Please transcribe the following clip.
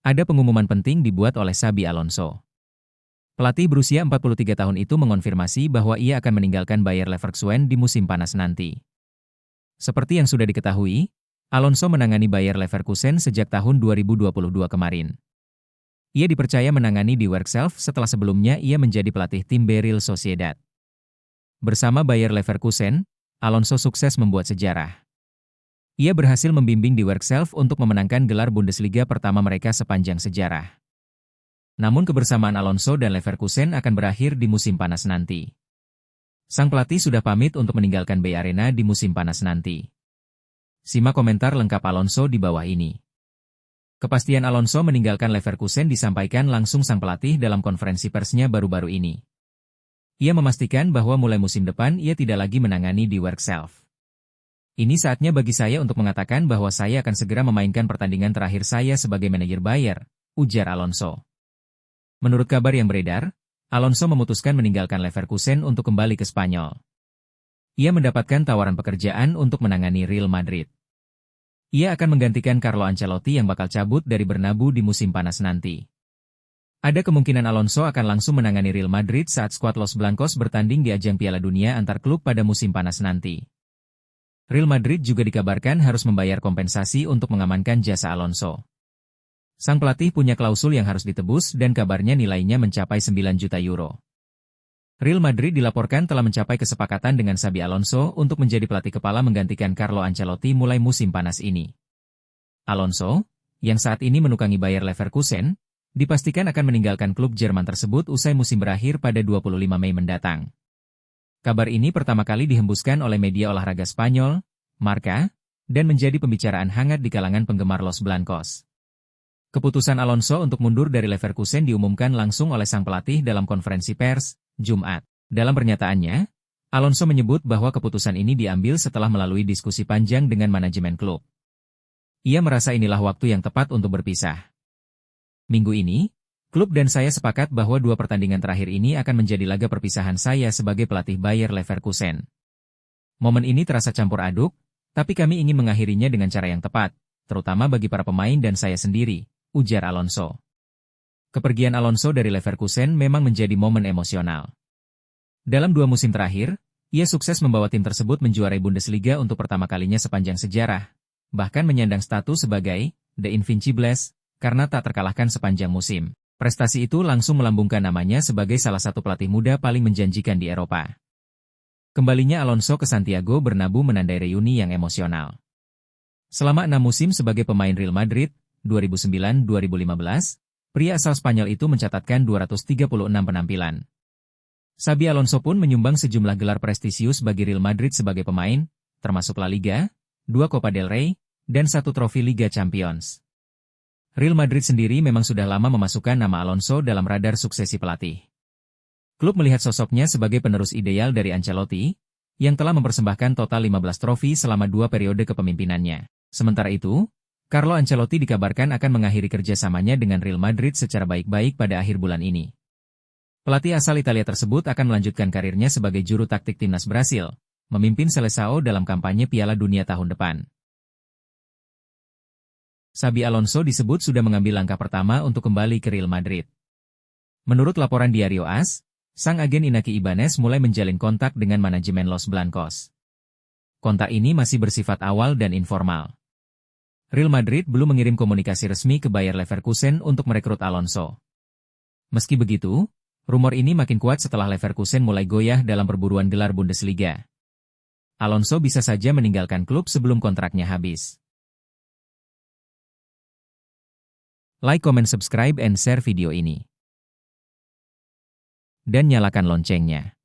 Ada pengumuman penting dibuat oleh Xabi Alonso. Pelatih berusia 43 tahun itu mengonfirmasi bahwa ia akan meninggalkan Bayer Leverkusen di musim panas nanti. Seperti yang sudah diketahui, Alonso menangani Bayer Leverkusen sejak tahun 2022 kemarin. Ia dipercaya menangani Die Werkself setelah sebelumnya ia menjadi pelatih tim Real Sociedad. Bersama Bayer Leverkusen, Alonso sukses membuat sejarah. Ia berhasil membimbing Die Werkself untuk memenangkan gelar Bundesliga pertama mereka sepanjang sejarah. Namun kebersamaan Alonso dan Leverkusen akan berakhir di musim panas nanti. Sang pelatih sudah pamit untuk meninggalkan Bay Arena di musim panas nanti. Simak komentar lengkap Alonso di bawah ini. Kepastian Alonso meninggalkan Leverkusen disampaikan langsung sang pelatih dalam konferensi persnya baru-baru ini. Ia memastikan bahwa mulai musim depan ia tidak lagi menangani Die Werkself. Ini saatnya bagi saya untuk mengatakan bahwa saya akan segera memainkan pertandingan terakhir saya sebagai manajer Bayer, ujar Alonso. Menurut kabar yang beredar, Alonso memutuskan meninggalkan Leverkusen untuk kembali ke Spanyol. Ia mendapatkan tawaran pekerjaan untuk menangani Real Madrid. Ia akan menggantikan Carlo Ancelotti yang bakal cabut dari Bernabeu di musim panas nanti. Ada kemungkinan Alonso akan langsung menangani Real Madrid saat skuad Los Blancos bertanding di ajang Piala Dunia antar klub pada musim panas nanti. Real Madrid juga dikabarkan harus membayar kompensasi untuk mengamankan jasa Alonso. Sang pelatih punya klausul yang harus ditebus dan kabarnya nilainya mencapai 9 juta euro. Real Madrid dilaporkan telah mencapai kesepakatan dengan Xabi Alonso untuk menjadi pelatih kepala menggantikan Carlo Ancelotti mulai musim panas ini. Alonso, yang saat ini menukangi Bayer Leverkusen, dipastikan akan meninggalkan klub Jerman tersebut usai musim berakhir pada 25 Mei mendatang. Kabar ini pertama kali dihembuskan oleh media olahraga Spanyol, Marca, dan menjadi pembicaraan hangat di kalangan penggemar Los Blancos. Keputusan Alonso untuk mundur dari Leverkusen diumumkan langsung oleh sang pelatih dalam konferensi pers, Jumat. Dalam pernyataannya, Alonso menyebut bahwa keputusan ini diambil setelah melalui diskusi panjang dengan manajemen klub. Ia merasa inilah waktu yang tepat untuk berpisah. Minggu ini, klub dan saya sepakat bahwa 2 pertandingan terakhir ini akan menjadi laga perpisahan saya sebagai pelatih Bayer Leverkusen. Momen ini terasa campur aduk, tapi kami ingin mengakhirinya dengan cara yang tepat, terutama bagi para pemain dan saya sendiri, ujar Alonso. Kepergian Alonso dari Leverkusen memang menjadi momen emosional. Dalam 2 musim terakhir, ia sukses membawa tim tersebut menjuarai Bundesliga untuk pertama kalinya sepanjang sejarah, bahkan menyandang status sebagai The Invincibles karena tak terkalahkan sepanjang musim. Prestasi itu langsung melambungkan namanya sebagai salah satu pelatih muda paling menjanjikan di Eropa. Kembalinya Alonso ke Santiago Bernabeu menandai reuni yang emosional. Selama 6 musim sebagai pemain Real Madrid, 2009-2015, pria asal Spanyol itu mencatatkan 236 penampilan. Xabi Alonso pun menyumbang sejumlah gelar prestisius bagi Real Madrid sebagai pemain, termasuk La Liga, 2 Copa del Rey, dan 1 trofi Liga Champions. Real Madrid sendiri memang sudah lama memasukkan nama Alonso dalam radar suksesi pelatih. Klub melihat sosoknya sebagai penerus ideal dari Ancelotti, yang telah mempersembahkan total 15 trofi selama 2 periode kepemimpinannya. Sementara itu, Carlo Ancelotti dikabarkan akan mengakhiri kerjasamanya dengan Real Madrid secara baik-baik pada akhir bulan ini. Pelatih asal Italia tersebut akan melanjutkan karirnya sebagai juru taktik timnas Brasil, memimpin Seleção dalam kampanye Piala Dunia tahun depan. Xabi Alonso disebut sudah mengambil langkah pertama untuk kembali ke Real Madrid. Menurut laporan Diario AS, sang agen Inaki Ibanez mulai menjalin kontak dengan manajemen Los Blancos. Kontak ini masih bersifat awal dan informal. Real Madrid belum mengirim komunikasi resmi ke Bayer Leverkusen untuk merekrut Alonso. Meski begitu, rumor ini makin kuat setelah Leverkusen mulai goyah dalam perburuan gelar Bundesliga. Alonso bisa saja meninggalkan klub sebelum kontraknya habis. Like, comment, subscribe, and share video ini. Dan nyalakan loncengnya.